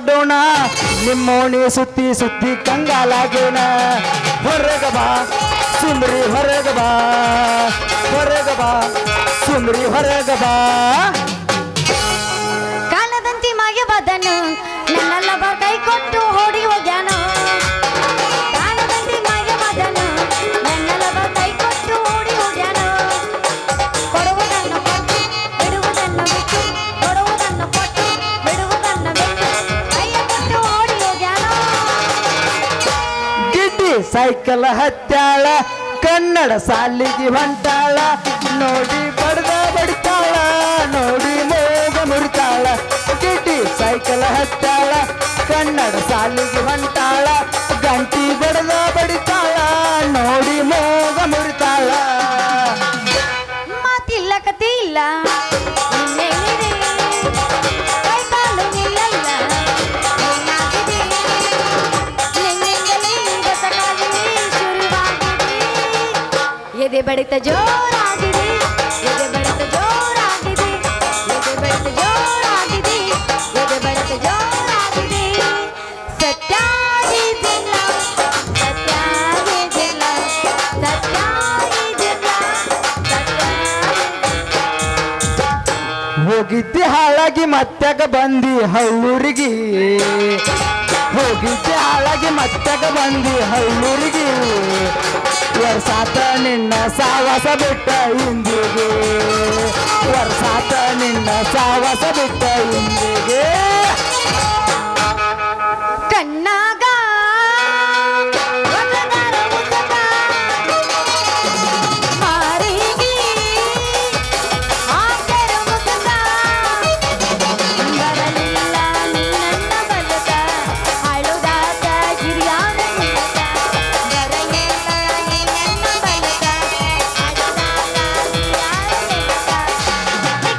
ದೊಡ್ಡೋಣ ನಿಮ್ಮೋಣಿ ಸುತ್ತಿ ಸುತ್ತಿ ಕಂಗಾಲಾಗೇನ ಹೊರಗ ಬಾ ಸುಂದ್ರಿ ಹೊರಗ ಬಾ ಹೊರಗ ಬಾ ಸುಂದ್ರಿ ಹೊರಗ ಬಾ ಕಾಣದಂತಿ ಮಾಯ ಬದನು ನನ್ನೆಲ್ಲವ ಕೈ ಕೊಟ್ಟು ಓಡಿ ಹೋಗ್ಯಾನು ಕಾಣದಂತಿ ಮಾಯ ಬದನು ನನ್ನೆಲ್ಲವ ಕೈ ಕೊಟ್ಟು ಓಡಿ ಹೋಗ್ಯಾನು ಕೊಡುವುದನ್ನು ಕೊಟ್ಟು ಬಿಡುವುದನ್ನು ಬಿಟ್ಟು ಕೊಡುವುದನ್ನು ಕೊಟ್ಟು ಬಿಡುವುದನ್ನು ಬಿಟ್ಟು ಕೈಯ ಕೊಟ್ಟು ಓಡಿ ಹೋಗ್ಯಾನು ಗಿಡ್ಡಿ ಸೈಕಲ್ ಹತ್ಯಾಳ ಕನ್ನಡ ಸಾಲಿಗೆ ಹೊಂಟಾಳ ನೋಡಿ ಬಡ್ದ ಬಡಿತಾಳ ನೋಡಿ ಮೋಗ ಮುರಿತಾಳ ಗಿಡ್ಡಿ ಸೈಕಲ್ ಹತ್ತಾಳ ಕನ್ನಡ ಸಾಲಿಗೆ ಹೊಂಟಾಳ ಗಂಟಿ ಬಡ್ದ ಬಡಿತಾಳ ನೋಡಿ ಮೋಗ ಮುರಿತಾಳ ಮಾತಿಲ್ಲ ಕತೆ ಇಲ್ಲ ಇನ್ನೇನಿದೆ ಕೈ ಕಾಲು ನಿಲ್ಲಲ್ಲ ಏನಾಗಿದೆ ನಿನ್ನಿಂದಲೇ ಗತಕಾಗಿದೆ ಶುರುವಾಗಿದೆ ಎದೆ ಬಡಿತ ಜೋರಾಗಿದೆ ಎದೆ ಬಡಿತ ಜೋರಾಗಿದೆ ಎದೆ ಬಡಿತ ಜೋರಾಗಿದೆ ಎದೆ ಬಡಿತ ಜೋರಾಗಿದೆ ಸತ್ಯಾಗಿದಿಲ್ಲ ಸತ್ಯಾಗಿದಿಲ್ಲ ಸತ್ಯಾಗಿದಿಲ್ಲ ಹೋಗಿದ್ದೆ ಹಾಳಾಗಿ ಮತ್ತಾಗ ಬಂದಿ ಹಳ್ಳೂರಿಗೆ ಹೋಗಿದ್ದೆ ಹಾಳಾಗಿ ಮತ್ತಾಗ ಬಂದಿ ಹಳ್ಳೂರಿಗೆ ವರ್ಷಾತ ನಿನ್ನ ಸಾವಾಸ ಬಿಟ್ಟ ಇಂದಿಗೆ ವರ್ಷಾತ ನಿನ್ನ ಸಾವಾಸ ಬಿಟ್ಟ ಇಂದಿಗೆ ಕಣ್ಣಾಗ ಒಗದಾರ ಮುಖದ ಮಾರಿಗೆ ಆಕೆರ ಮುಖದ ಬರಲಿಲ್ಲ ನನ್ನ ಬಲದ ಅಳುದಾದ ಗಿರಿಯಾದ ಮುಖದ ಬರಲಿಲ್ಲ ನನ್ನ ಬಲದ ಅಳುದಾದ ಗಿರಿಯಾದ ಮುಖದ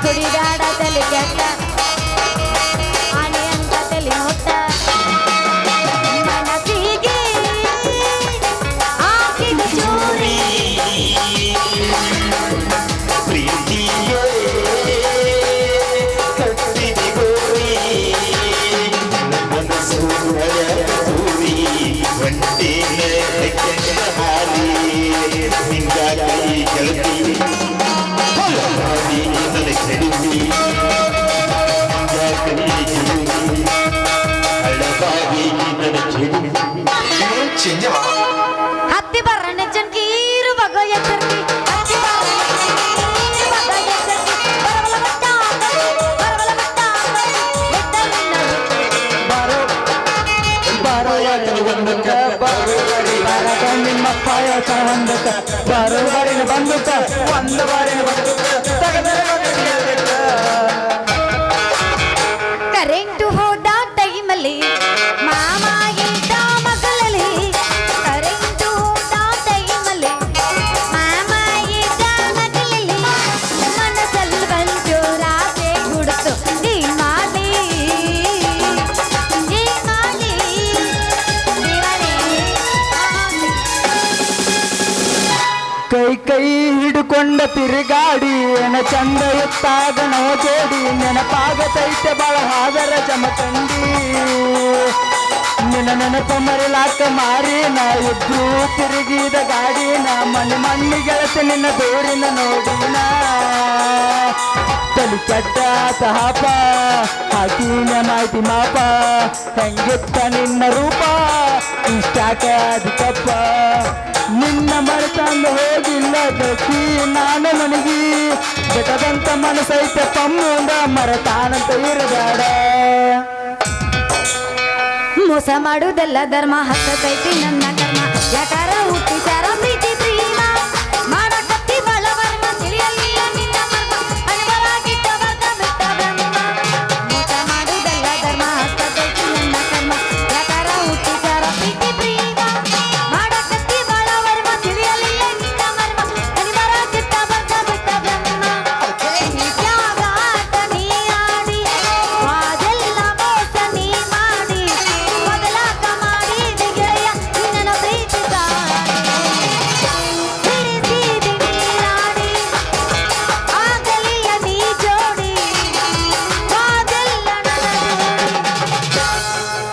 ಕುಡಿದಾಡ ತಲೆ ಕೆಟ್ಟ ಆನೆ ಅಂತ ತಲೆ ಹೊತ್ತ ಮನಸ್ಸಿಗೆ ಆಕಿದ ಚೂರಿ ಪ್ರೀತಿಯೇ ಕಟ್ಟಿದೆ ಗೋರಿ ಮನಸ್ಸು ಹೂವಿ ಒಂಟಿನ ಕೆಟ್ಟ ಹಾಲಿ ಹಿಂಗಾಗಿ ಗೆಳತಿ ಹಾದಿ ನನ್ನ ಕೆಡವಿ ಹಳವಾಗಿ ನನ್ನ ಚೆಡಿ ಚೇಂಜ್ ಹತ್ತಿ ಬರಣ ಚನ್ಕೀರು ಬಗ ಎಚ್ಚರಿಕೆ ಹತ್ತಿ ಬರಣ ಬರವಲ ಬಟ್ಟ ಎದ್ದಲಿಲ್ಲ ಬಾರೋ ಬಾರೋ ಬಂದುತ್ತ ಬಾರಕ ನಿಮ್ಮ ಪಾಯಸ ಹೊಂದತ್ತ ಬಾರೋ ಬಾರಿನ ಬಂದುತ್ತ ಒಂದು ಬಾರಿನ ಬಂದುತ್ತ ತಗದರೆ ಕರೆಂಟು ಹೋದ ಟೈಮಲ್ಲಿ ಮಾಮ ಇದ್ದ ಮಗಳಲ್ಲಿ ಕರೆಂಟು ಹೋದ ಟೈಮಲ್ಲಿ ಮಾಮ ಇದ್ದ ಮಗಳಲ್ಲಿ ಮನಸ್ಸಲ್ಲಿ ಬಂತು ರಾತ್ರಿ ಗುಡ್ತು ಈ ಮಾಡಿ ಕೈ ಕೈ ಹಿಡ್ಕೊಂಡ ತಿರುಗಾಡಿ ಏನ ಚಂದ ಎತ್ತಾಗ ನವ ಜೋಡಿ ನೆನಪಾಗತೈತೆ ಬಾಳ ಹಾದರ ಜಮಖಂಡಿ ನಿನ್ನ ನೆನಪ ಮರಿಲಾಕ ಮಾರಿ ನಾ ಇಬ್ರು ತಿರುಗಿದ ಗಾಡಿನ ಮಣ್ಣಿ ಗೆಳತಿ ನಿನ್ನ ದೂರಿನ ನೋಡಿನ ತಲಿ ಕೆಟ್ಟ ಸಹಾಪ ಹಾಕಿನ ಮಾಹಿತಿ ಮಾಪ ಹೆಂಗಿತ್ತ ನಿನ್ನ ರೂಪ ಇಷ್ಟಾಕ ಅದಕ್ಕಪ್ಪ ನಿನ್ನ ಮರೆತಂದು ಹೋಗಿಲ್ಲ ದಕ್ಕಿ ನಾನು ನನಗಿ ಬೆಟದಂತ ಮನಸ್ಸೈತೆ ಪಮ್ಮುಂದ ಮರೆತಾನಂತ ಇರಬೇಡ ಮೋಸ ಮಾಡುವುದಲ್ಲ ಧರ್ಮ ಹತ್ತೈತಿ ನನ್ನ ಕರ್ಮ ಯಾಕಾರ ಹುಟ್ಟಿಸಾರ ಪ್ರೀತಿ ಪ್ರೇಮ ಮಾಡಕತ್ತಿ ಬಲವರ್ಮ ತಿಳಿಯಲಿಲ್ಲ ನಿನ್ನ ಮರ್ಮ ಅನುಭವಾಗಿದ್ದ ವರ್ಗ ಬಿಟ್ಟ ಬ್ರಹ್ಮ ಮೋಸ ಮಾಡುವುದಲ್ಲ ಧರ್ಮ ಹತ್ತೈತಿ ನನ್ನ ಕರ್ಮ ಯಾಕಾರ ಹುಟ್ಟಿಸಾರ ಪ್ರೀತಿ ಪ್ರೇಮ ಮಾಡಕತ್ತಿ ಬಲವರ್ಮ ತಿಳಿಯಲಿಲ್ಲ ನಿನ್ನ ಮರ್ಮ ಅನುಭವಾಗಿದ್ದ ವರ್ಗ ಬಿಟ್ಟ ಬ್ರಹ್ಮ ತ್ಯಾಗ ಆಟ ನೀ ಆಡಿ ವಾದೆಲ್ಲ ಮೋಸ ನೀ ಮಾಡಿ ಬದಲಾಕ ಮಾಡಿದ ಗೆಳೆಯ ನಿನ್ನ ಪ್ರೀತಿ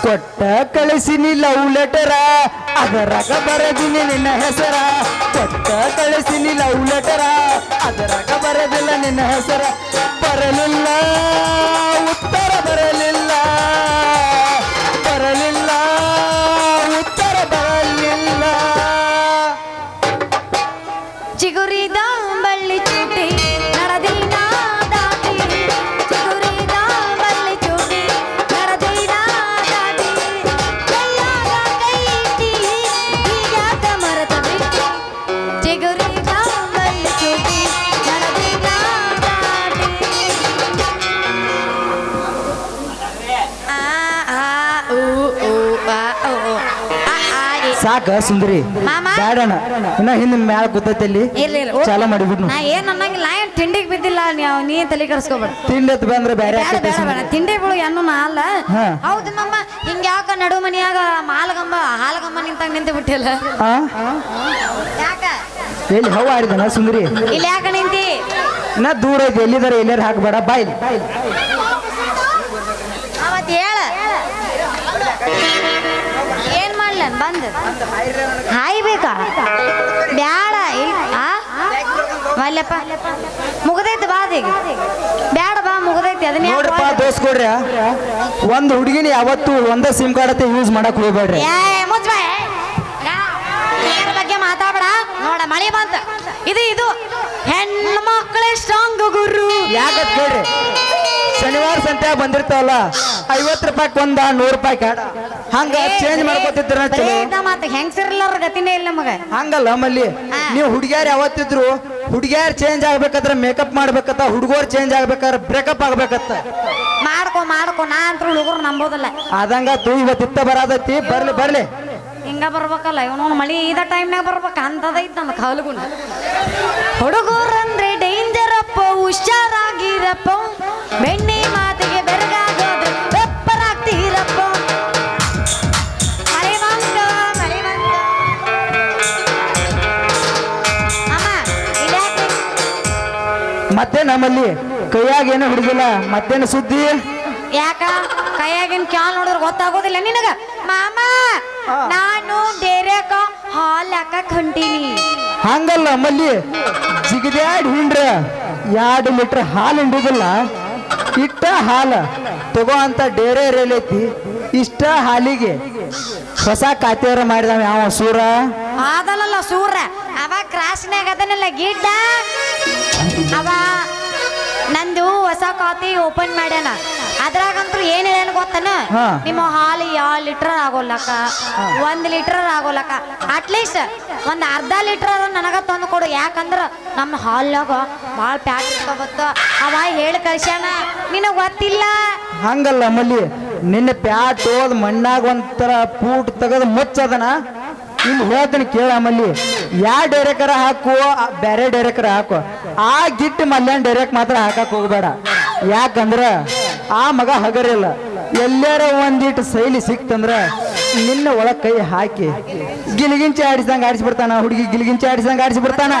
ಕೊಟ್ಟ ಕಳಿಸಿನಿ ಲವ್ ಲೆಟರ ಅದರಾಗ ಬರದಿನಿ ನಿನ್ನ ಹೆಸರ ಕೊಟ್ಟ ಕಳಿಸಿನಿ ಲವ್ ಲೆಟರ ಅದರಾಗ ಬರದಿಲ್ಲ ನಿನ್ನ ಹೆಸರ ಬರಲಿಲ್ಲ ಉತ್ತರ ಬರಲಿಲ್ಲ ಬರಲಿಲ್ಲ ಉತ್ತರ ಬರಲಿಲ್ಲ ಚಿಗುರಿದ ಬಳ್ಳಿ ಚೂಟಿ ನರದಿನ ದಾಟಿ ಚಿಗುರಿದ ಬಳ್ಳಿ ಚೂಟಿ ನರದಿನ ದಾಟಿ ಕೈಯಾಗ ಕೈ ಇಟ್ಟಿ ಹೀಗ್ಯಾಕ ಮರೆತ ಬಿಟ್ಟಿ ಚಿಗುರಿದ ಬಳ್ಳಿ ಚೂಟಿ ನರದಿನ ದಾಟಿ ಆ ಆ ಊ ಊ ಆ ಓ ಆ ಆ ಎ. ಸಾಕ ಸುಂದರಿ ಮಾಮ. ಬ್ಯಾಡಣ ಇನ್ನ ಹಿಂದ ಮ್ಯಾಲ ಕೂತೈತಿ ಅಲ್ಲಿ ಇರ್ಲಿ ಇರ್ಲಿ. ಚಾಲ ಮಾಡಿಬಿಡ್ನು ನಾ ಏನ್ ಅನ್ನಂಗಿಲ್ಲ ನಾ ಏನ್ ತಿಂಡಿಗೆ ಬಿದ್ದಿಲ್ಲ ನೀ ತಲೆ ಕೆಡಿಸ್ಕೋಬೇಡ ತಿಂಡತ್ ಬಂದ್ರೆ ಬೇರೆ ಬೇಡ ಬೇಡ ಬೇಡ ತಿಂಡಿ ಬಿಡು ಎನ್ನು ನಾ ಅಲ್ಲ ಹಾ. ಹೌದು ನಮ್ಮ ಹಿಂಗ ಯಾಕ ನಡು ಮನಿಯಾಗ ಹಾಲಗಮ್ಮ ನಿಂತಾಗ ನಿಂತು ಬಿಟ್ಟಿಲ್ಲ ಆ ಯಾಕ ಎಲ್ಲಿ ಹವ ಆಡಿದನ ಸುಂದರಿ ಇಲ್ಲಿ ಯಾಕ ನಿಂತಿ ನಾ ದೂರ ಐತಿ ಎಲ್ಲಿದಾರ ಎಲ್ಲಾರ ಹಾಕ್ಬೇಡ ಬಾಯ್ ಅವತ್ ಹೇಳ ಏನ್ ಮಾಡ್ಲ ಬಂದ್ ಹಾಯ್ಬೇಕಾ ಬ್ಯಾಡ ಮಲ್ಲಪ್ಪ ಮುಗದೈತಿ ಬಾದೀಗ ಬ್ಯಾಡ ಬಾ ಮುಗದೈತಿ ಅದನ್ನ ಯಾಕ್ ನೋಡ್ರಪ್ಪ ಮಾಡ್ದೆ? ದೋಸ್ತ್ ಕೊಡ್ರಿ ಒಂದ್ ಹುಡುಗಿನ ಯಾವತ್ತು ಒಂದ ಸಿಮ್ ಕಾರ್ಡ್ ಅತ್ತೆ ಯೂಸ್ ಮಾಡಕ್ ಹೋಗ್ಬೇಡ್ರಿ ಏ ಮುಚ್ಚ ಬಾ. ಇದ್ರ ಬಗ್ಗೆ ಮಾತಾಡ ನೋಡ ಮಳಿ ಬಂತ ಇದು ಹೆಣ್ಣು ಮಕ್ಕಳೇ ಸ್ಟ್ರಾಂಗ್ ಗುರು ಯಾಕತ್ ಕೇಳ್ರಿ ಶನಿವಾರ ಸಂತೆ ಬಂದಿರ್ತಾವಲ್ಲ 50 ರೂಪಾಯಿ ಒಂದ 100 ರೂಪಾಯಿ ಕಾಡ ಹಂಗ ಚೇಂಜ್ ಮಾಡ್ಕೊತಿದ್ರ ಚಲೋ ಮಾತ ಹೆಂಗ್ಸಿರ್ಲಾರ ಗತಿನೇ ಇಲ್ಲ ನಮಗ ಹಂಗಲ್ಲ ಮಲ್ಲಿ ನೀವು ಹುಡುಗಿಯಾರು ಯಾವತ್ತಿದ್ರು ಹುಡುಗಿಯಾರು ಚೇಂಜ್ ಆಗ್ಬೇಕಾದ್ರೆ ಮೇಕಪ್ ಮಾಡ್ಬೇಕತ್ತ ಹುಡುಗರು ಚೇಂಜ್ ಆಗ್ಬೇಕಾದ್ರೆ ಬ್ರೇಕಪ್ ಆಗ್ಬೇಕತ್ತ ಮಾಡ್ಕೊ ನಾ ಅಂತ ಹುಡುಗರು ನಂಬೋದಲ್ಲ ಆದಂಗ ಇವತ್ತಿತ್ತ ಬರಾದೈತಿ ಬರ್ಲಿ ಹಿಂಗ ಬರ್ಬೇಕಲ್ಲ ಇವನು ಮಳಿ ಇದ ಟೈಮ್ನಾಗ ಬರ್ಬೇಕ ಅಂತದೈತ್ ನಮ್ಮ ಕಾಲುಗುಣ ಹುಡುಗರಂದ್ರೆ ಡೇಂಜರ್ ಅಪ್ಪ ಹುಷಾರಾಗಿರಪ್ಪ ಬೆಣ್ಣೆ ಮಾತಿಗೆ ಬೆರಗಾಗೋದ್ರೆ ಬೆಪ್ಪರಾಗ್ತೀರಪ್ಪ ಮಳೆ ಬಂತ ಅಮ್ಮ ಇಲ್ಯಾಕೆ ಮತ್ತೆ ನಮ್ಮಲ್ಲಿ ಕೈಯಾಗ ಏನೋ ಹಿಡಿದಿಲ್ಲ ಮತ್ತೇನು ಸುದ್ದಿ ಯಾಕ ಕೈಯಾಗಿನ ಕ್ಯಾಲ್ ನೋಡಿದ್ರೆ ಗೊತ್ತಾಗೋದಿಲ್ಲ ನಿನಗ ಮಾಮ ನಾನು ಡೇರ್ಯಾಕ ಹಾಲ್ ಹಾಕಕ್ ಹೊಂಟೀನಿ ಹಂಗಲ್ಲ ಮಲ್ಲಿ ಜಿಗದ್ಯಾಡ್ ಹಿಂಡ್ರ 2 ಲೀಟರ್ ಹಾಲು ಹಿಂಡುದಿಲ್ಲ ಇಟ್ಟ ಹಾಲ ತಗೋ ಅಂತ ಡೇರೆ ರೇಲೈತಿ ಇಷ್ಟ ಹಾಲಿಗೆ ಹೊಸ ಖಾತೆಯರ ಮಾಡಿದವ ಯಾವ ಸೂರ ಅದಲ್ಲ ಸೂರ ಅವ ಕ್ರಾಸ್ನ್ಯಾಗ ಅದನ್ನೆಲ್ಲ ಗಿಡ್ಡ ಅವ ನಂದು ಹೊಸ ಖಾತೆ ಓಪನ್ ಮಾಡ್ಯಾನ ಅದ್ರಾಗಂತೂ ಏನ್ ಹೇಳ ಗೊತ್ತನ ಹಾ. ನಿಮ್ಮ ಹಾಲು 2 ಲೀಟರ್ ಆಗೋಲ್ಲಕ್ಕ 1 ಲೀಟರ್ ಆಗೋಲ್ಲಕ್ಕ ಅಟ್ಲೀಸ್ಟ್ ಒಂದ್ ಅರ್ಧ ಲೀಟರ್ ನನಗ ತಂದು ಕೊಡು ಯಾಕಂದ್ರ ನಮ್ಮ ಹಾಲ್ನಾಗ ಭಾಳ ಪ್ಯಾಟ್ ಇಟ್ಕೋಬತ್ತ ಅವ ಹೇಳಿ ಕಳ್ಸ್ಯಾನ ನಿನಗ್ ಗೊತ್ತಿಲ್ಲ ಹಂಗಲ್ಲ ಮಲ್ಲಿ ನಿನ್ನ ಪ್ಯಾಟ್ ಹೋದ್ ಮಣ್ಣಾಗ ಒಂಥರ ಪೂಟ್ ತೆಗೆದು ಮುಚ್ಚದನ ಇಲ್ಲಿ ಹೇಳ್ತೀನಿ ಕೇಳ ಮಲ್ಲಿ ಯಾ ಡೈರೆಕ್ಟರ ಹಾಕು ಬೇರೆ ಡೈರೆಕ್ಟರ್ ಹಾಕು ಆ ಗಿಟ್ಟು ಮಲ್ಯಾನ್ ಡೈರೆಕ್ಟ್ ಮಾತ್ರ ಹಾಕಕ್ ಹೋಗ್ಬೇಡ ಯಾಕಂದ್ರ ಆ ಮಗ ಹಗರಿಲ್ಲ ಎಲ್ಲಾರ ಒಂದಿಟ್ಟು ಶೈಲಿ ಸಿಕ್ತಂದ್ರ ನಿನ್ನ ಒಳಗ್ ಕೈ ಹಾಕಿ ಗಿಲಿಗಿಂಚಿ ಆಡಿಸ್ದಂಗ ಆಡಿಸ್ಬಿಡ್ತಾನ ಹುಡುಗಿ ಗಿಲಿಗಿಂಚಿ ಆಡಿಸ್ದಂಗ ಆಡಿಸ್ಬಿಡ್ತಾನ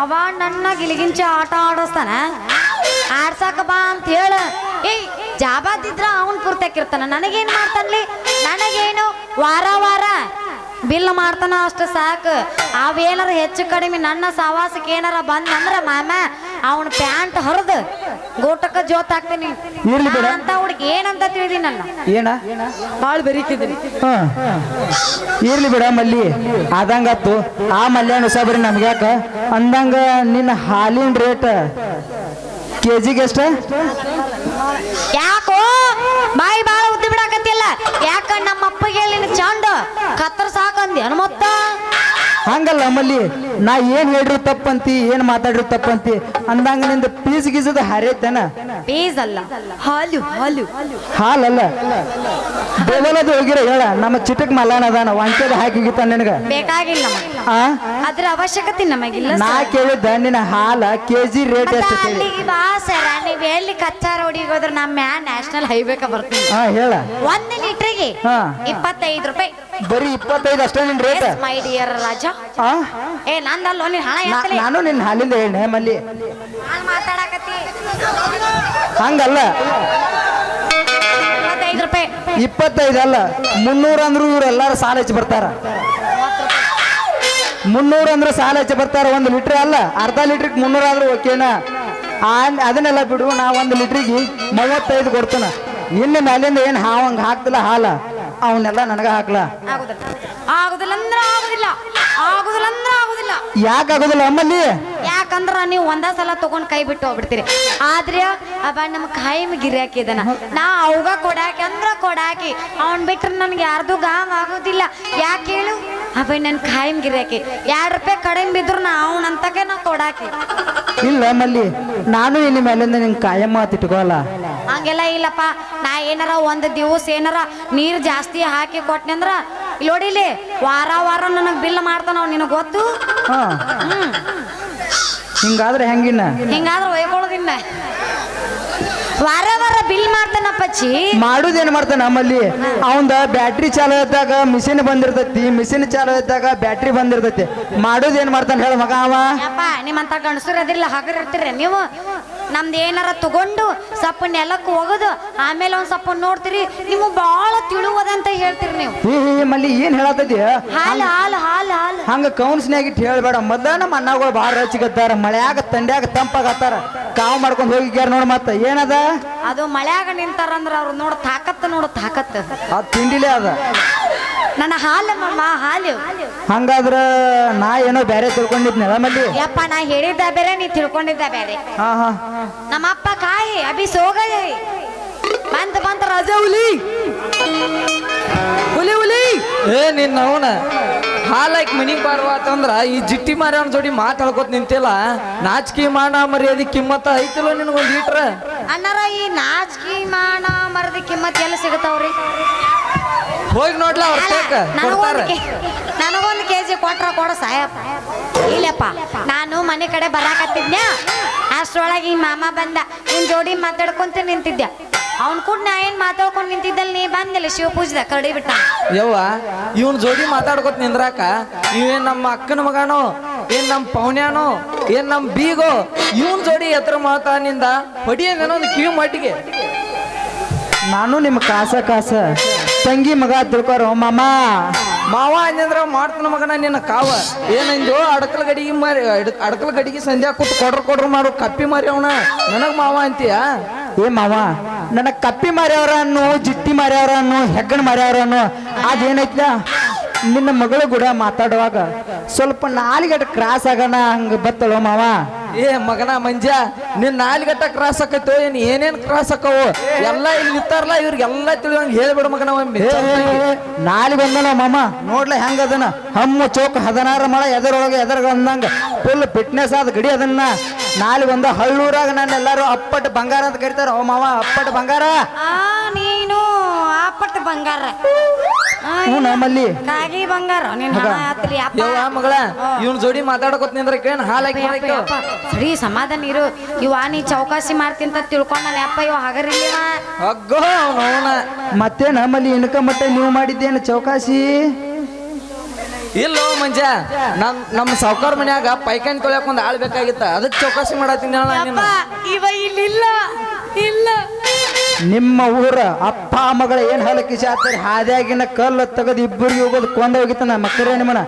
ಅವ ನನ್ನ ಗಿಲಿಗಿಂಚ ಆಟ ಆಡಿಸ್ತಾನ ಆಡ್ಸಕ ಬಾ ಅಂತ ಹೇಳ ಏಯ್ ಜಾಬಾದಿದ್ರ ಅವನ್ ಪೂರ್ತಿಯಾಕಿರ್ತಾನ ನನಗೇನ್ ಮಾಡ್ತಾನ್ಲಿ ನನಗೇನು ವಾರ ಬಿಲ್ ಮಾಡ್ತಾನ ಅಷ್ಟು ಸಾಕು ಅವೇನಾರ ಹೆಚ್ಚು ಕಡಿಮೆ ನನ್ನ ಸವಾಸಕ್ಕೆ ಏನಾರ ಬಂದಂದ್ರ ಮಾಮ ಅವನ ಪ್ಯಾಂಟ್ ಹರಿದು ಗೋಟಕ್ಕ ಜೋತಾಕ್ತೀನಿ ಇರ್ಲಿ ಬಿಡ. ಅಂತ ಹುಡುಗಿ ಏನಂತ ತಿಳಿದಿ ನನ್ನ ಏನ ಬಾಳ್ ಬೆರಿತಿದ್ದೀನಿ ಹ ಇರ್ಲಿ ಬಿಡ ಮಲ್ಲಿ ಆದಂಗತ್ತು ಆ ಮಲ್ಯಾಣ ಹೊಸಬರಿ ನಮ್ಗ್ಯಾಕ ಅಂದಂಗ ನಿನ್ನ ಹಾಲಿನ ರೇಟ್ ಕೆಜಿಗೆ ಎಷ್ಟ ಯಾಕೋ ಬಾಯಿ ಬಾಳ ಉದ್ದಿ ಬಿಡಾಕತ್ತಿಲ್ಲ ಯಾಕ ನಮ್ಮ ಅಪ್ಪಗೆ ನಿನ್ ಚಂಡ ಕತ್ತರ್ ಸಾಕಂದಿ ಹನುಮತ್ತ ಹಂಗಲ್ಲ ಮಲ್ಲಿ ನಾ ಏನ್ ಹೇಳ್ರಿ ತಪ್ಪಂತಿ ಏನ್ ಮಾತಾಡ್ರಿ ತಪ್ಪಂತಿ ಅಂದಂಗ ನಿಂದ ಪೀಸ್ ಗೀಸದ ಹರಿಯತ್ತೇನ ಪೀಸ್ ಅಲ್ಲ ಹಾಲು ಹಾಲು ಹಾಲಲ್ಲ ಬೆಳಲದು ಹೋಗಿರ ಹೇಳ ನಮ್ಮ ಚಿಟಕ್ ಮಲ್ಲಾನ ಅದಾನ ವಂಚದ ಹಾಕಿ ಹೋಗಿತ್ತ ನಿನಗ ಬೇಕಾಗಿಲ್ಲ ನಮಗೆ ಆ ಅದ್ರ ಅವಶ್ಯಕತೆ ನಮಗಿಲ್ಲ ನಾ ಕೇಳಿದ್ದ ನಿನ್ನ ಹಾಲ ಕೆಜಿ ರೇಟ್ ಮತ್ತ ಎಷ್ಟು ಕೇಳಿ ಅಲ್ಲಿಗೆ ಬಾ ಸರ ನೀವು ಎಲ್ಲಿ ಕಚ್ಚಾ ರೋಡಿಗೆ ಹೋದ್ರೆ ನಮ್ಮ ನ್ಯಾಷನಲ್ ಹೈವೇಕ ಬರ್ತೀನಿ ಹಾ ಹೇಳ 1 ಲೀಟ್ರಿಗೆ ಹಾ 25 ರೂಪಾಯಿ ಬರೀ 25 ಅಷ್ಟೇ ನಿನ್ ರೇಟ್ ಮೈ ಡಿಯರ್ ರಾಜ ಆ ಏ ನಂದಲ್ಲೋ ನೀನ್ ಹಣ ಎತ್ತಲಿ ನಾನು ನಿನ್ನ ಹಾಲಿಂದ ಹೇಳ ಮಲ್ಲಿ ನಾನು ಮಾತಾಡಕತ್ತಿ ಹಂಗಲ್ಲ ರೂಪಾಯಿ 25 ಅಲ್ಲ 300 ಅಂದ್ರು ಇವ್ರು ಎಲ್ಲಾರು ಸಾಲ ಹಚ್ಚಿ ಬರ್ತಾರ 300 ಅಂದ್ರೆ ಸಾಲ ಹಚ್ಚಿ ಬರ್ತಾರ 1 ಲೀಟ್ರ್ ಅಲ್ಲ ಅರ್ಧ ಲೀಟ್ರಿಗೆ 300 ಆದ್ರೂ ಓಕೆನಾ ಅದನ್ನೆಲ್ಲ ಬಿಡು ನಾ 1 ಲೀಟ್ರಿಗೆ 35 ಕೊಡ್ತಾನ ಇನ್ನು ಮೇಲಿಂದ ಏನು ಹಂಗೆ ಹಾಕ್ತಿಲ್ಲ ಹಾಲ ಅವನ್ನೆಲ್ಲ ನನಗ ಹಾಕ್ಲ ಆಗುದಿಲ್ಲ ಅಂದ್ರೆ ಆಗುದಿಲ್ಲ ಆಗುದಿಲ್ಲ ಅಂದ್ರೆ ಆಗುದಿಲ್ಲ ಯಾಕೆ ಆಗೋದಿಲ್ಲ ಅಮ್ಮಲ್ಲಿ ಯಾಕಂದ್ರ ನೀವು ಒಂದ ಸಲ ತಗೊಂಡ್ ಕೈ ಬಿಟ್ಟು ಹೋಗ್ಬಿಡ್ತೀರಿ ಆದ್ರೆ ಅಬ್ಬ ನಮ್ಮ ಕಾಯಂ ಗಿರಾಕಿ ಇದನ ನಾ ಅವಾಗ ಕೊಡಾಕಿ ಅಂದ್ರ ಕೊಡಾಕಿ ಅವನ್ ಬಿಟ್ರೆ ನನ್ಗೆ ಯಾರ್ದು ಗಾಮ್ ಆಗೋದಿಲ್ಲ ಯಾಕೆ ಹೇಳು ಅಬ್ಬ ನನ್ ಕಾಯಂ ಗಿರಾಕಿ 2 ರೂಪಾಯಿ ಕಡಿಮೆ ಬಿದ್ರು ನಾ ಅವನಂತಕ್ಕೆ ನಾ ಕೊಡಾಕಿ ಇಲ್ಲ ಮಲ್ಲಿ ನಾನು ಇನ್ನು ಮೇಲಿಂದ ನಿಂಗೆ ಕಾಯಂ ಮಾತು ಇಟ್ಕೋಲ್ಲ ಹಂಗೆಲ್ಲ ಇಲ್ಲಪ್ಪ ನಾ ಏನಾರ ಒಂದ್ ದಿವಸ ಏನಾರ ನೀರ್ ಜಾಸ್ತಿ ಹಾಕಿ ಕೊಟ್ನಿ ಅಂದ್ರ ನೋಡಿಲಿ ವಾರ ವಾರ ನನಗ್ ಬಿಲ್ ಮಾಡ್ತಾನ ಅವ್ ನಿನಗ್ ಗೊತ್ತು ಹಾ ಹಿಂಗಾದ್ರೆ ಹೆಂಗಿನ್ನ ಹಿಂಗಾದ್ರೆ ಒಯ್ಕೊಳ್ಳೋದಿನ್ನ ವಾರ ವಾರ ಬಿಲ್ ಮಾಡ್ತಾನಪ್ಪಚ್ಚಿ ಮಾಡುದೇನ್ ಮಾಡ್ತಾನ ನಮ್ಮಲ್ಲಿ ಅವಂದ ಬ್ಯಾಟ್ರಿ ಚಾಲು ಇದ್ದಾಗ ಮಿಷಿನ್ ಬಂದಿರ್ತೈತಿ ಮಿಷಿನ್ ಚಾಲು ಇದ್ದಾಗ ಬ್ಯಾಟ್ರಿ ಬಂದಿರ್ತೈತಿ ಮಾಡುದೇನ್ ಮಾಡ್ತಾನ ಹೇಳ ಮಗ ಅವ ಅಪ್ಪ ನಿಮ್ಮಂತ ಗಂಡಸರು ಅದಿಲ್ಲ ಹಗರಿರ್ತೀರಿ ನೀವು ನಮ್ದು ಏನಾರ ತಗೊಂಡು ಸ್ವಲ್ಪ ನೆಲಕ್ಕೆ ಹೋಗೋದು ಆಮೇಲೆ ಒಂದ್ ಸ್ವಲ್ಪ ನೋಡ್ತೀರಿ ನಿಮ್ಗೆ ಬಹಳ ತಿಳುವದಂತ ಹೇಳ್ತೀರಿ ನೀವು ಮಲ್ಲಿ ಏನ್ ಹೇಳತೈತಿ ಹಾಲು ಹಾಲು ಹಾಲು ಹಾಲು ಹಂಗ ಕೌನ್ಸ್ನ್ಯಾಗ ಇಟ್ಟು ಹೇಳ್ಬೇಡ ಮೊದ್ಲ ನಮ್ಮ ಅಣ್ಣಗಳು ಬಾಳ ರಚಿಗತ್ತಾರ ಮಳ್ಯಾಗ ತಂಡ್ಯಾಗ ತಂಪಾಗತ್ತಾರ ಕಾವು ಮಾಡ್ಕೊಂಡ್ ಹೋಗಿಗ್ಯಾರ ನೋಡ ಮತ್ತ ಏನದ ಅದು ಮಳ್ಯಾಗ ನಿಂತಾರಂದ್ರ ಅವ್ರು ನೋಡ್ ತಾಕತ್ತು ಅದ್ ತಿಂಡಿಲೇ ಅದ ನನ್ನ ಹಾಲು ಮಮ್ಮ ಹಾಲು ಹಂಗಾದ್ರ ನಾ ಏನೋ ಬ್ಯಾರೆ ತಿಳ್ಕೊಂಡಿದ್ನಲ್ಲ ಮಲ್ಲಿ ಯಪ್ಪ ನಾ ಹೇಳಿದ್ದ ಬೇರೆ ನೀ ತಿಳ್ಕೊಂಡಿದ್ದ ಬೇರೆ ಹಾ ಹಾ ನಮ್ಮಪ್ಪ ಕಾಯಿ ಅಭಿ ಸೋಗಲಿ ಬಂತ ರಜ ಹುಲಿ ಹುಲಿ ಏ ನಿನ್ನ ಅವನ ಹಾಲಾಕಿ ಮನಿಗೆ ಬಾರವಾತಂದ್ರ ಈ ಜಿಟ್ಟಿ ಮಾರ್ಯವನ್ ಜೋಡಿ ಮಾತಾಡ್ಕೋತ ನಿಂತಿಲ್ಲ ನಾಚಿಕೆ ಮಾನ ಮರ್ಯಾದೆ ಕಿಮ್ಮತ್ತ ಐತಿಲ್ಲ ನಿನಗೊಂದು ಲೀಟ್ರ ಅಣ್ಣಾರ ಈ ನಾಚಿಕೆ ಮಾನ ಮರದ ಕಿಮ್ಮತ್ ಎಲ್ಲ ಸಿಗತಾವ್ರಿ ಹೋಗಿ ನೋಡ್ಲ ಅವ್ರ ಕೊಡ್ತಾರ ನನಗೊಂದು ಕೆಜಿ ಕೊಡ ಸಾಯಪ್ಪ ಇಲ್ಲಪ್ಪ ನಾನು ಮನೆ ಕಡೆ ಬರಾಕತ್ತಿದ್ನ್ಯಾ ಅಷ್ಟ್ರೊಳಗೆ ಈ ಮಾಮ ಬಂದ ನಿನ್ ಜೋಡಿ ಮಾತಾಡ್ಕೊಂತ ನಿಂತಿದ್ದೆ ಅವ್ನ್ ಕೂಡ ನಾ ಏನ್ ಮಾತಾಡ್ಕೊಂಡ್ ನಿಂತಿದ್ದಲ್ಲಿ ನೀ ಬಂದಿಲ್ಲ ಶಿವ ಪೂಜದ ಕರಡಿ ಬಿಟ್ಟ ಯವ್ವ ಇವನ್ ಜೋಡಿ ಮಾತಾಡ್ಕೊತ ನಿಂದ್ರಾಕ ಇವೇನ್ ನಮ್ಮ ಅಕ್ಕನ ಮಗನೋ ಏನ್ ನಮ್ಮ ಪೌನ್ಯಾನೋ ಏನ್ ನಮ್ಮ ಬೀಗೋ ಇವನ್ ಜೋಡಿ ಎತ್ತರ ಮಾತಾನಿಂದ ಹೊಡಿಯೇನೇನೋ ಒಂದು ಕಿವಿ ಮಟ್ಟಿಗೆ ನಾನು ನಿಮ್ಮ ಕಾಸ ತಂಗಿ ಮಗ ತಿಳ್ಕೊರೋ ಮಾಮ ಮಾವ ಅಂದ್ರ ಮಾಡ್ತಾನ ಮಗನ ನಿನ್ನ ಕಾವ ಏನಂದು ಅಡಕಲ ಗಡಿಗೆ ಸಂಧ್ಯಾ ಕೂತ್ ಕೊಡ್ರ ಮಾಡು ಕಪ್ಪಿ ಮಾರಿ ಅವನ ನನಗ್ ಮಾವ ಅಂತೀಯ ಏ ಮಾವ ನನ್ನ ಕಪ್ಪಿ ಮಾರ್ಯಾವ್ರ ಅನ್ನು ಜಿಟ್ಟಿ ಮಾರ್ಯಾವ್ರ ಅನ್ನು ಹೆಗ್ಗಣ ಮಾರ್ಯಾವ್ರ ಅನ್ನು ಅದೇನೈತ್ಲ ನಿನ್ನ ಮಗಳ ಕೂಡ ಮಾತಾಡುವಾಗ ಸ್ವಲ್ಪ ನಾಲಿಗಟ್ಟ ಕ್ರಾಸ್ ಆಗೋಣ ಹಂಗ ಬತ್ತಳೋ ಮಾವ ಏ ಮಗನ ಮಂಜ ನಿನ್ ನಾಲಿಗಟ್ಟ ಕ್ರಾಸ್ ಆಕೈತೋ ಏನೇನ್ ಕ್ರಾಸ್ ಆಕವು ಎಲ್ಲ ಇಲ್ಲಿ ನಿಂತಾರಲ್ಲ ಇವ್ರಿಗೆಲ್ಲ ತಿಳಿಯೋಂಗ್ ಹೇಳ್ಬಿಡ ಮಗನ ಒಮ್ಮೆ ನಾಲಿಗೆ ಬಂದನ ಮಾಮ ನೋಡ್ಲ ಹೆಂಗ ಅದನ್ನ ಹಮ್ಮು ಚೌಕ್ 16 ಮಳ ಎದರೊಳಗೆ ಅಂದಂಗ ಫುಲ್ ಫಿಟ್ನೆಸ್ ಆದ ಗಡಿ ಅದನ್ನ ನಾಲಿಗೆ ಬಂದ ಹಳ್ಳೂರಾಗ ನಾನು ಎಲ್ಲಾರು ಅಪ್ಪಟ್ ಬಂಗಾರ ಅಂತ ಕರಿತಾರ ಓ ಮಾವ ಅಪ್ಪಟ್ ಬಂಗಾರ ನೀನು ಅಪ್ಪಟ್ ಬಂಗಾರ ಹ್ಞೂ ನಮ್ಮಲ್ಲಿ ಕಾಗಿ ಬಂಗಾರ ಯವ್ವ ಮಗಳ ಇವನ್ ಜೋಡಿ ಮಾತಾಡಕೋತ್ ನಿಂದ್ರ ಕೇಳ್ ಹಾಲಾಕಿ ಸರಿ ಸಮಾಧಾನ ಇರು ಇವ ನೀ ಚೌಕಾಸಿ ಮಾಡ್ತಿಂತ ತಿಳ್ಕೊಂಡ್ ನಾನು ಅಪ್ಪ ಇವ ಹಗರಿಲ್ಲ ಅಗ್ಗೋ ಅವನ ಮತ್ತೆ ನಮ್ಮಲ್ಲಿ ಇನ್ಕ ಮಟ್ಟ ನೀವು ಮಾಡಿದ್ದೇನು ಚೌಕಾಸಿ ಇಲ್ಲೋ ಮಂಜ ನಮ್ಮ ಸಾವ್ಕಾರ ಮನ್ಯಾಗ ಪೈಕಾನ್ ತೊಳ್ಯಾಕ ಒಂದ್ ಆಳ್ ಬೇಕಾಗಿತ್ತ ಅದಕ್ಕೆ ಚೌಕಾಸಿ ಮಾಡತ್ತೀನಿ ಇವ ಇಲ್ಲಿಲ್ಲ ಇಲ್ಲ ನಿಮ್ಮ ಊರ ಅಪ್ಪ ಮಗಳ ಏನ್ ಹಲಕಿ ಶಾತ್ರಿ ಹಾದ್ಯಾಗಿನ ಕಲ್ಲು ತೆಗೆದು ಇಬ್ಬರಿಗೆ ಹೋಗೋದು ಕೊಂದ ಹೋಗಿತ್ತ ಮಕ್ಕಳೇ ನಿಮ್ಮನ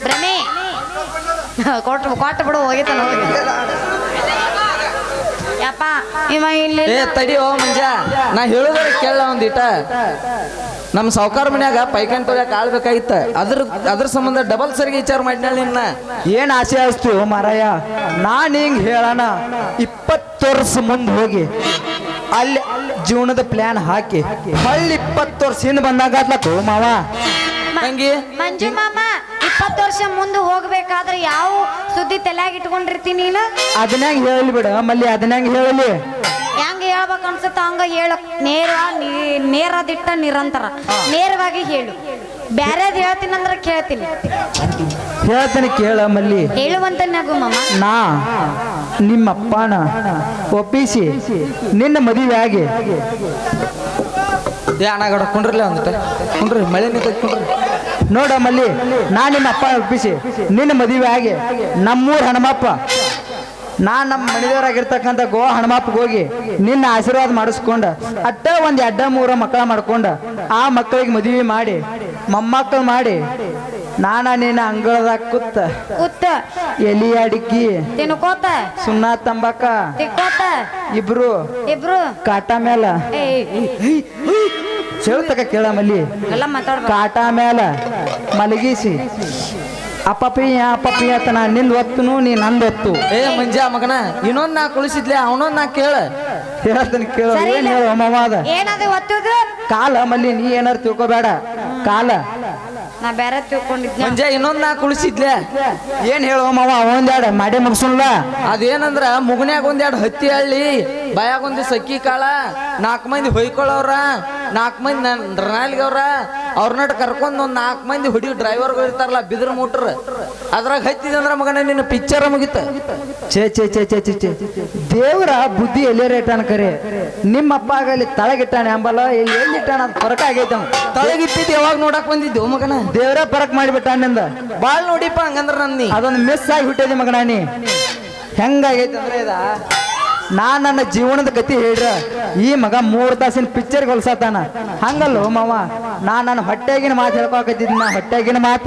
ಭ್ರಮೆ ಕೊಟ್ಟು ಬಿಡು ಹೋಗಿತ್ತಾನ ಯಪ್ಪ ಇವ ಇಲ್ಲಿ ಏ ತಡಿಯೋ ಮಂಜ ನಾ ಹೇಳುದ್ರ ಕೇಳ ಒಂದಿಟ ನಮ್ಮ ಸಾವ್ಕಾರ ಮನ್ಯಾಗ ಪೈಕಾನ್ ತೊಳ್ಯಾಕ ಆಳ್ ಬೇಕಾಗಿತ್ತ ಅದ್ರ ಸಂಬಂಧ ಡಬಲ್ ಸರಿಗೆ ವಿಚಾರ ಮಾಡಿನ ನಿನ್ನ ಏನ್ ಆಸೆ ಆಸ್ತೀವೋ ಮಾರಾಯ ನಾನ್ ಹಿಂಗ್ ಹೇಳಣ 20 ವರ್ಷ ಮುಂದೆ ಹೋಗಿ ಅಲ್ಲಿ ಜೀವನದ ಪ್ಲಾನ್ ಹಾಕಿ ಹಳ್ಳಿ 20 ವರ್ಷ ಹಿಂದೆ ಬಂದಾಗತ್ಲತ್ತು ಮಾವ ತಂಗಿ ಮಂಜು ಮಾಮ 20 ವರ್ಷ ಮುಂದೆ ಹೋಗ್ಬೇಕಾದ್ರೆ ಯಾವ ಸುದ್ದಿ ತಲೆಯಾಗ ಇಟ್ಕೊಂಡಿರ್ತೀನಿ ನೀನು ಅದನ್ಯಾಂಗ ಹೇಳಿ ಬಿಡ ಮಲ್ಲಿ ಅದನ್ಯಾಂಗ ಹೇಳಲಿ ಹೆಂಗ ಹೇಳ್ಬೇಕು ಅನ್ಸುತ್ತ ಹಂಗ ಹೇಳ ನೇರದಿಟ್ಟ ನಿರಂತರ ನೇರವಾಗಿ ಹೇಳು ಬ್ಯಾರೇದ್ ಹೇಳ್ತೀನಿ ಅಂದ್ರ ಕೇಳ್ತೀನಿ ಹೇಳ್ತಾನೆ ಕೇಳ ಮಲ್ಲಿ ಹೇಳುವಂತ ನಗು ಮಾಮ ನಾ ನಿಮ್ಮಪ್ಪನ ಒಪ್ಪಿಸಿ ನಿನ್ನ ಮದುವೆ ಆಗಿ ಅಣ್ಣಗಡ ಕುಂಡ್ರಲ್ಲ ಒಂದಿಟ ಕುಂಡ್ರಿ ಮಳೆ ನಿಂತ್ಕೊಂಡ್ರಿ ನೋಡ ಮಲ್ಲಿ ನಾ ನಿಮ್ಮ ಅಪ್ಪ ಒಪ್ಪಿಸಿ ನಿನ್ನ ಮದುವೆ ಆಗಿ ನಮ್ಮೂರ್ ಹನುಮಪ್ಪ ನಮ್ಮ ಮನೆದೇವರಾಗಿರ್ತಕ್ಕಂಥ ಗೋವಾ ಹನುಮಪ್ಪಗೆ ಹೋಗಿ ನಿನ್ನ ಆಶೀರ್ವಾದ ಮಾಡಿಸ್ಕೊಂಡ ಅಟ್ಟ ಒಂದ್ 2-3 ಮಕ್ಕಳ ಮಾಡ್ಕೊಂಡ ಆ ಮಕ್ಕಳಿಗೆ ಮದುವೆ ಮಾಡಿ ಮೊಮ್ಮಕ್ಕಳು ಮಾಡಿ ನೀನ ಅಂಗಳದಾಗ ಕೂತ ಎಲಿ ಅಡಿಕಿ ತಿನ್ಕೋತ ಸುಣ್ಣ ತಂಬಾಕ ತಿಕ್ಕೋತ ಇಬ್ರು ಕಾಟ ಮೇಲ ಹೇಳ್ತಕ ಕೇಳ ಮಲ್ಲಿ ಎಲ್ಲ ಮಾತಾಡ್ಬ ಕಾಟ ಮೇಲ ಮಲಗಿಸಿ ಅಪ್ಪಪ್ಪಿ ಅಂತ ನಾ ನಿಂದ ಒತ್ತುನು ನೀ ನಂದು ಒತ್ತು ಏ ಮಂಜ ಮಗನ ಇನ್ನೊಂದ್ ನಾ ಕುಳಿಸಿದ್ಲೆ ಅವನೊಂದ್ ನಾ ಕೇಳ ಹೇಳ್ತಾನೆ ಕೇಳ ಏನ್ ಹೇಳು ಅಮ್ಮವಾದ ಏನದು ಒತ್ತುದು ಕಾಲ ಮಲ್ಲಿ ನೀ ಏನಾರು ತಿಳ್ಕೊಬೇಡ ಕಾಲ ನಾ ಬೇರೆ ತಿಳ್ಕೊಂಡಿದ್ನ ಮಂಜ ಇನ್ನೊಂದ್ ನಾ ಕುಳಿಸಿದ್ಲೆ ಏನ್ ಹೇಳು ಮಾವ ಒಂದೆರಡು ಮಾಡಿ ಮುಗಿಸಲ್ಲ ಅದೇನಂದ್ರ ಮುಗನ್ಯಾಗ ಒಂದೆರಡು ಹತ್ತಿ ಹಳ್ಳಿ ಬಾಯಾಗ ಒಂದು ಸಕ್ಕಿ ಕಾಳ 4 ಮಂದಿ ಹೊಯ್ಕೊಳ್ಳವ್ರ 4 ಮಂದಿ ನಾಲ್ಗವ್ರ ಅವ್ರನ್ನ ಕರ್ಕೊಂಡ್ ಒಂದ್ 4 ಮಂದಿ ಹುಡುಗಿ ಡ್ರೈವರ್ಗಳು ಇರ್ತಾರಲ್ಲ ಬಿದ್ರ ಮೋಟ್ರ್ ಅದ್ರಾಗ ಹತ್ತಿದಂದ್ರ ಮಗನ ನಿನ್ನ ಪಿಕ್ಚರ್ ಮುಗಿತ ಛೇ ಛೇ ಛೇ ಛೇ ಛೇ ಛೇ ದೇವ್ರ ಬುದ್ಧಿ ಎಲ್ಲೇ ಇಟ್ಟಾನ ಕರೆ ನಿಮ್ಮ ಅಪ್ಪ ಆಗಲಿ ತಳಗಿಟ್ಟಾನೆ ಅಂಬಲ್ಲ ಎಲ್ಲಿ ಇಟ್ಟಾನ ಅದು ಫರಕ ಆಗೈತೆ ತಳಗಿಟ್ಟಿದ್ದು ಯಾವಾಗ ನೋಡಕ್ ಬಂದಿದ್ದು ಮಗನ ದೇವ್ರ ಫರಕ್ ಮಾಡಿಬಿಟ್ಟಾನಿಂದ ಬಾಳ್ ನೋಡಿಪ್ಪ ಹಂಗಂದ್ರ ನನ್ನಿ ಅದೊಂದು ಮಿಸ್ ಆಗಿ ಬಿಟ್ಟಿದೆ ಮಗನ ನೀ ಹೆಂಗಾಗೈತೆ ಅಂದ್ರೆ ನನ್ನ ಜೀವನದ ಗತಿ ಹೇಳ್ರ ಈ ಮಗ 3 ತಾಸಿನ ಪಿಕ್ಚರ್ ಹೊಲ್ಸತಾನ ಹಂಗಲ್ಲ ಮಾವ ನನ್ನ ಹೊಟ್ಟೆಗಿನ ಮಾತು ಹೇಳ್ಕೊಕತ್ತಿದ್ದೀನಿ ನಾ ಹೊಟ್ಟೆಗಿನ ಮಾತ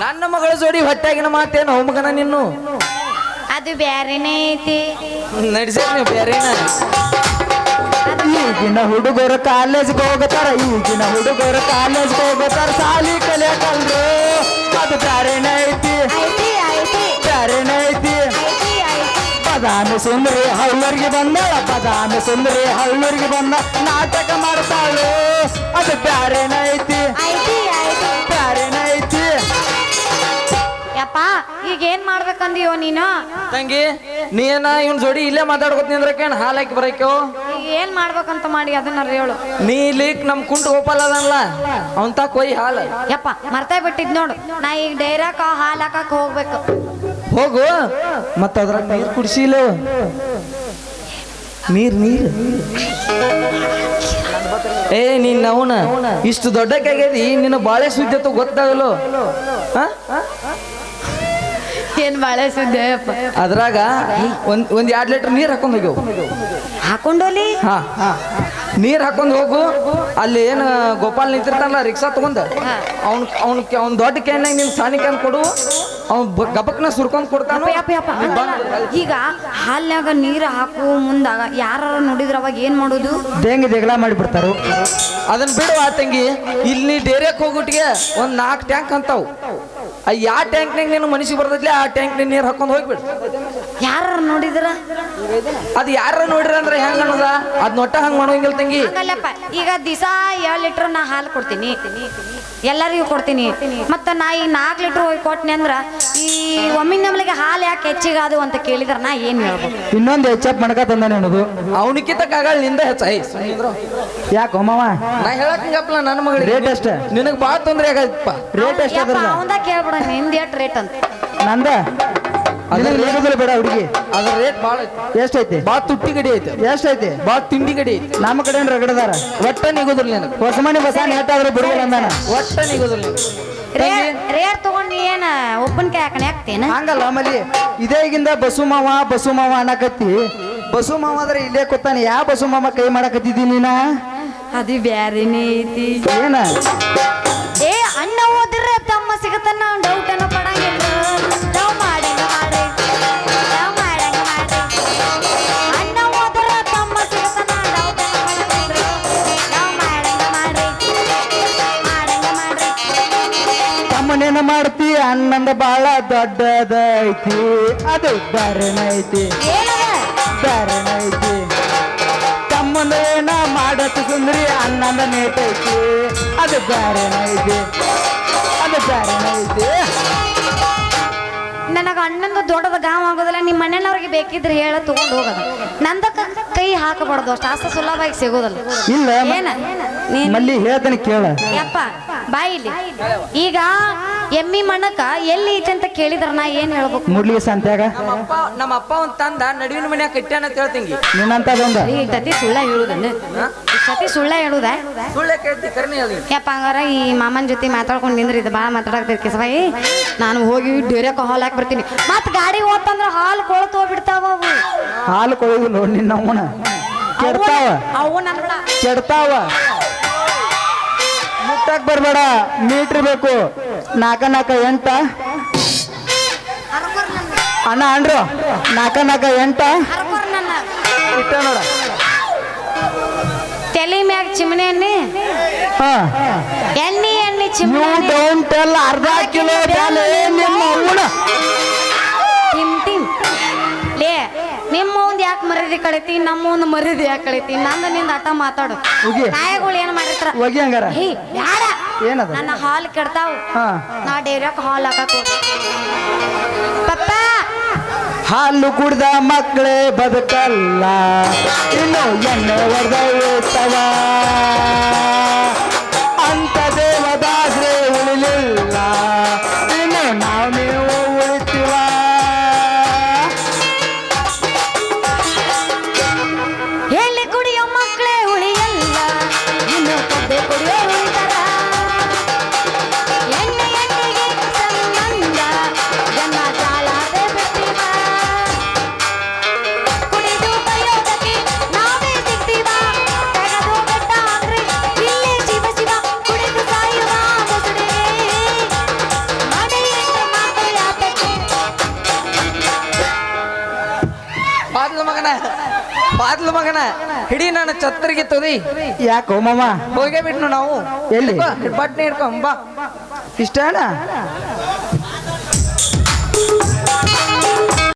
ನನ್ನ ಮಗಳ ಜೋಡಿ ಹೊಟ್ಟೆಗಿನ ಮಾತೇನು ಮಗನ ನಿನ್ನು ಅದು ಬ್ಯಾರೇನೇ ಐತಿ ನಡ್ಸೇರಿ ನೀವು ಬೇರೆನ ಈಗಿನ ಹುಡುಗರು ಕಾಲೇಜ್ಗೆ ಹೋಗತಾರ ಸಾಲಿ ಕಲಿಯಕಲ್ರು ಅದು ಬ್ಯಾರೇನ ಐತಿ ಬ್ಯಾರೇನ ಐತಿ ಬದಾಮಿ ಸುಂದರಿ ಹಳ್ಳೂರಿಗೆ ಬಂದ ನಾಟಕ ಮಾಡ್ತಾಳು ಅದು ಬ್ಯಾರೇನ ಐತಿ ಬ್ಯಾರೇನ ಐತಿ ಯಪ್ಪ ಈಗ ಏನ್ ಮಾಡ್ಬೇಕಂದಿಯೋ ನೀನು ತಂಗಿ ನೀನ ಇವನ್ ಜೋಡಿ ಇಲ್ಲೇ ಮಾತಾಡ್ಕೊತೀನಿ ಅಂದ್ರೆ ಕೇನ್ ಹಾಲ್ ಹಾಕಿ ಬರಕೋ ಈಗ ಏನ್ ಮಾಡ್ಬೇಕಂತ ಮಾಡಿ ಅದನ್ನ ಹೇಳು ನೀ ಇಲ್ಲಿ ನಮ್ ಕುಂಟ ಗೋಪಾಲ ಅದನ್ಲ ಅವನ್ ತಾ ಕೊಯ್ ಹಾಲ್ ಯಪ್ಪ ಮರ್ತೇ ಬಿಟ್ಟಿದ್ ನೋಡು ನಾ ಈಗ ಡೈರಾಕ ಹಾಲ್ ಹಾಕಕ್ ಹೋಗ್ಬೇಕು ಹೋಗು ಮತ್ತ ಅದ್ರಾಗ ನೀರ್ ಕುಡಿಸಿಲ್ಲ ನೀರ್ ಏ ನೀನ್ ಅವನ ಇಷ್ಟು ದೊಡ್ಡಕ್ಕಾಗ್ಯದಿ ನಿನ್ನ ಬಾಳೆ ಸುದ್ದಿ ಗೊತ್ತಾಗಲ್ಲ ಏನ್ ಬಾಳೆ ಸುದ್ದಿ ಯಪ್ಪ ಅದ್ರಾಗ ಒಂದ್ 2 ಲೀಟರ್ ನೀರ್ ಹಾಕೊಂಡ್ ಹೋಗ್ಯವು ಹಾಕೊಂಡೋಲಿ ನೀರ್ ಹಾಕೊಂಡ್ ಹೋಗು ಅಲ್ಲಿ ಏನ್ ಗೋಪಾಲ್ ನಿಂತಿರ್ತಾನಲ್ಲ ರಿಕ್ಷಾ ತಗೊಂಡ್ ಅವ್ನ್ ದೊಡ್ಡ ಕ್ಯಾನ್ನಾಗ ನಿನ್ ಸಣ್ಣ ಕ್ಯಾನ್ ಕೊಡು ಅವ್ನ್ ಗಬಕ್ನ ಸುರ್ಕೊಂಡ್ ಕೊಡ್ತಾನ ಈಗ ಹಾಲ್ನಾಗ ನೀರ್ ಹಾಕು ಮುಂದಾಗ ಯಾರು ನೋಡಿದ್ರ ಅವಾಗ ಏನ್ ಮಾಡೋದು ದೇಗ್ಲ ಮಾಡಿಬಿಡ್ತಾರು ಅದನ್ನ ಬಿಡು ಆ ತಂಗಿ ಇಲ್ಲಿ ನೀ ಡೇರಿಯಕ್ ಹೋಗುಟ್ಟಿಗೆ ಒಂದ್ 4 ಟ್ಯಾಂಕ್ ಅಂತಾವ್ ಯಾವ ಟ್ಯಾಂಕ್ನಾಗ ನೀನು ಮನುಷ್ಯ ಬರ್ತೈತ್ಲಿ ಆ ಟ್ಯಾಂಕ್ ನೀರ್ ಹಾಕೊಂಡ್ ಹೋಗ್ಬಿಡು ಯಾರ ನೋಡಿದ್ರ ಅದ್ ಯಾರ ನೋಡಿರ ಅಂದ್ರೆ ಹೆಂಗ ಅನ್ನೋದ ಅದ್ ನೊಟ್ಟ ಹಂಗ ಮಾಡೋಂಗಿಲ್ಲ ತಂಗಿ ಹಂಗಲ್ಲಪ್ಪ ಈಗ ದಿಸಾ 2 ಲೀಟರ್ ನಾ ಹಾಲು ಕೊಡ್ತೀನಿ ಎಲ್ಲರಿಗೂ ಕೊಡ್ತೀನಿ ಮತ್ತ ನಾ ಈಗ 4 ಲೀಟರ್ ಹೋಗಿ ಕೊಟ್ನಿ ಅಂದ್ರ ಈ ಒಮ್ಮಿನಮ್ಲಿಗೆ ಹಾಲು ಯಾಕೆ ಹೆಚ್ಚಿಗಾದು ಅಂತ ಕೇಳಿದ್ರ ನಾ ಏನ್ ಹೇಳ್ಬೇಕು ಇನ್ನೊಂದು ಹೆಚ್ಚಪ್ ಮಣಕ ತಂದಾನೆ ಅನ್ನೋದು ಅವನಿಕ್ಕಿತಕ್ಕಾಗ ನಿಂದ ಹೆಚ್ಚ ಯಾಕೆ ಮಾವ ನಾ ಹೇಳಕ್ಕಪ್ಪ ನನ್ನ ಮಗಳಿಗೆ ರೇಟ್ ಎಷ್ಟ ನಿನಗ್ ಬಾಳ ತೊಂದ್ರೆ ಆಗೈತಪ್ಪ ರೇಟ್ ಎಷ್ಟ ಅವಂದ ಕೇಳ್ಬಿಡ ನಿಂದ ಎಷ್ಟ್ ರೇಟ್ ಅಂತ ನಂದ ಬೇಡ ಹುಡುಗಿ ಅದ್ರ ರೇಟ್ ಬಾಳ ಎಷ್ಟೈತಿ ಬಾ ತುಟ್ಟಿ ಗಡಿ ಐತೆ ಎಷ್ಟೈತಿ ಬಾ ತಿಂಡಿ ಗಡಿ ಐತಿ ನಮ್ಮ ಕಡೆ ರಗಡದಾರ ಒಟ್ಟ ನಿಗೋದಿಲ್ಲ ನನಗೆ ಹೊಸಮನೆ ಬಸ ನೇಟಾದ್ರೆ ಬಿಡುಗಲ್ಲ ಅಂದಾನ ಒಟ್ಟ ನಿಗೋದಿಲ್ಲ ರೇಟ್ ತಗೊಂಡ್ ನೀ ಏನ ಒಪ್ಪನ್ಕಾಯಿ ಹಾಕಣೆ ಹಾಕ್ತೇನ ಹಂಗಲ್ಲ ಆಮೇಲೆ ಇದೇಗಿಂದ ಬಸು ಮಾವ ಅನ್ನಕತ್ತಿ ಬಸು ಮಾವ ಆದ್ರೆ ಇಲ್ಲೇ ಕೂತಾನೆ ಯಾ ಬಸು ಮಾವ ಕೈ ಮಾಡಕತ್ತಿದ್ದೀನಿ ನೀನ ಅದು ಬ್ಯಾರೇನೇ ಐತಿ ಏನ ಏ ಅಣ್ಣ ಹೋದ್ರೆ ತಮ್ಮ ಸಿಗತನ ಡೌಟ್ ಅನ್ನ ಪಡಂಗಿಲ್ಲ ಲವ್ ಮಾಡಂಗ ಮಾಡಿ ಅಣ್ಣ ಹೋದ್ರೆ ತಮ್ಮ ಸಿಗತನ ಡೌಟ್ ಅನ್ನ ಪಡಂಗಿಲ್ಲ ಲವ್ ಮಾಡಂಗ ಮಾಡಿ ತಮ್ಮನೇನ ಮಾಡ್ತಿ ಅಣ್ಣಂದ ಬಾಳ ದೊಡ್ಡದೈತಿ ಅದು ಬ್ಯಾರೇನೈತಿ ಬ್ಯಾರೇನೈತಿ ತಮ್ಮನೇನ ಮಾಡತ್ ಸುಂದ್ರಿ ಅಣ್ಣಂದ ನೇಟೈತಿ ಅದು ಬ್ಯಾರೇನೈತಿ ನನಗ ಅಣ್ಣಂದು ದೊಡ್ಡದ ಗಾಮ್ ಆಗೋದಿಲ್ಲ ನಿಮ್ಮ ಮನೆಯವ್ರಿಗೆ ಬೇಕಿದ್ರೆ ಹೇಳ ತಗೊಂಡು ಹೋಗೋದ ನಂದಕ್ಕ ಕೈ ಹಾಕಬಾರ್ದು ಅಷ್ಟು ಆಸ್ತ ಸುಲಭವಾಗಿ ಸಿಗೋದಲ್ಲ ಇಲ್ಲ ಏನ ಮಲ್ಲಿ ಹೇಳ್ತಾನೆ ಕೇಳ ಯಪ್ಪ ಬಾಯಿಲಿ ಈಗ ಎಮ್ಮಿ ಮಣ್ಣಕ್ಕ ಎಲ್ಲಿ ಐತೆ ಅಂತ ಕೇಳಿದ್ರ ನಾ ಏನ್ ಹೇಳ್ಬೇಕು ಮುಡ್ಲಿ ಸಂತ್ಯಾಗ ನಮ್ಮ ಅಪ್ಪ ಒಂದ್ ತಂದ ನಡುವಿನ ಮನ್ಯಾಗ ಕಟ್ಟ್ಯಾನ ಅಂತ ಹೇಳ್ತಂಗಿ ನಿನ್ನಂತದೊಂದ ಈ ತತಿ ಸುಳ್ಳ ಹೇಳುದನ್ನ ಸತಿ ಸುಳ್ಳ ಹೇಳುದ ಸುಳ್ಳೆ ಕೇಳ್ತಿ ಕರ್ನಿ ಹೇಳಿ ಯಪ್ಪ ಹಂಗಾರ ಈ ಮಾಮನ ಜೊತೆ ಮಾತಾಡ್ಕೊಂಡು ನಿಂದ್ರಿ ಇದು ಭಾಳ ಮಾತಾಡಕ್ತೈತಿ ಕಿಸಬಾಯಿ ನಾನು ಹೋಗಿ ಡೇರೆಕ ಹಾಲ್ ಹಾಕಿ ಬರ್ತೀನಿ ಮತ್ ಗಾಡಿ ಹೋತಂದ್ರ ಹಾಲು ಕೊಳ್ತು ಹೋಗ್ಬಿಡ್ತಾವ ಅವು ಹಾಲು ಕೊಡುದಿಲ್ಲ ನಿನ್ನ ಅವನ ಕೆಡ್ತಾವ ಅವು ನನ್ಬಿಡ ಕೆಡ್ತಾವ ಮುಟ್ಟಕ್ ಬರ್ಬೇಡ ಮೀಟ್ರ್ ಬೇಕು 4-4-8 ಅಣ್ಣ ಅಂಡ್ರು 4-4-8 ಹರ್ಕೊರ್ ನನ್ನ ಇಟ್ಟ ನೋಡ ತಲೆ ಮ್ಯಾಗ ಚಿಮಣಿ ಎಣ್ಣೆ ಹಾ ಎಣ್ಣೆ ಯು ಚಿಮಣಿ ಡೋಂಟ್ ಟೆಲ್ ಅರ್ಧ ಕಿಲೋ ಬ್ಯಾಲೆ ನಿಮ್ಮ ಅವನ ಟಿಮ್ ಟಿಮ್ ಲೇ ನಿಮ್ಮ ಒಂದ್ ಯಾಕೆ ಮರ್ಯಾದೆ ಕಳಿತಿ ನಮ್ಮ ಒಂದು ಮರ್ಯಾದೆ ಯಾಕೆ ಕಳಿತಿ ನಂದು ನಿಂದ ಆಟ ಮಾತಾಡು ಹೋಗಿ. ನಾಯಿಗಳು ಏನ್ ಮಾಡಿರ್ತಾರ ಹೋಗಿ ಹಂಗಾರ ಹೇ ಬ್ಯಾಡ ಏನದ ನನ್ನ ಹಾಲು ಕೆಡ್ತಾವ ಹಾ ನಾ ಡೈರೆಕ್ಟ್ ಹಾಲ್ ಹಾಕಕ್ ಪಪ್ಪ ಹಾಲು ಕುಡ್ದ ಮಕ್ಕಳೇ ಬದುಕಲ್ಲ ಇನ್ನು ಎಣ್ಣೆ ಹೊಡೆದ ಇರ್ತವ ಅಂತ ದೇವದಾಸ್ರೆ ಉಳಿಲಿಲ್ಲ ಇನ್ನು ನಾವು ನೀವು ಉಳಿತೀವ ಎಲ್ಲಿ ಕುಡಿಯೋ ಮಕ್ಕಳೇ ಉಳಿಯಲ್ಲ ಇನ್ನು ಕದ್ದೆ ಕುಡಿಯೋ ಉಳಿತಾರ ಎಣ್ಣೆ ಎಣ್ಣೆಗೆ ಸಂಬಂಧ ಜನ ಚಾಲಾದೆ ಬಿಡ್ತೀವ ಕುಡಿದು ಬಯೋದಕ್ಕೆ ನಾವೇ ಸಿಗ್ತೀವ ತೆಗೆದು ಬೆಟ್ಟ ಅಂದ್ರೆ ಇಲ್ಲೇ ಶಿವ ಶಿವ ಕುಡಿದು ಸಾಯುವ ಮೊಸಡಿಗೆ ಮನೆಯಿಂದ ಮಾತು ಯಾತಕ್ಕೆ ಬಾದ್ಲು ಮಗನ ಹಿಡಿ ನನ್ನ ಛತ್ರಿಗೆ ತುದಿ ಯಾಕೋ ಮಾಮ ಹೋಗೇ ಬಿಟ್ನು ನಾವು ಎಲ್ಲಿ? ಬಟ್ನೆ ಹಿಡ್ಕೊಂಡ್ ಬಾ ಇಷ್ಟೇನ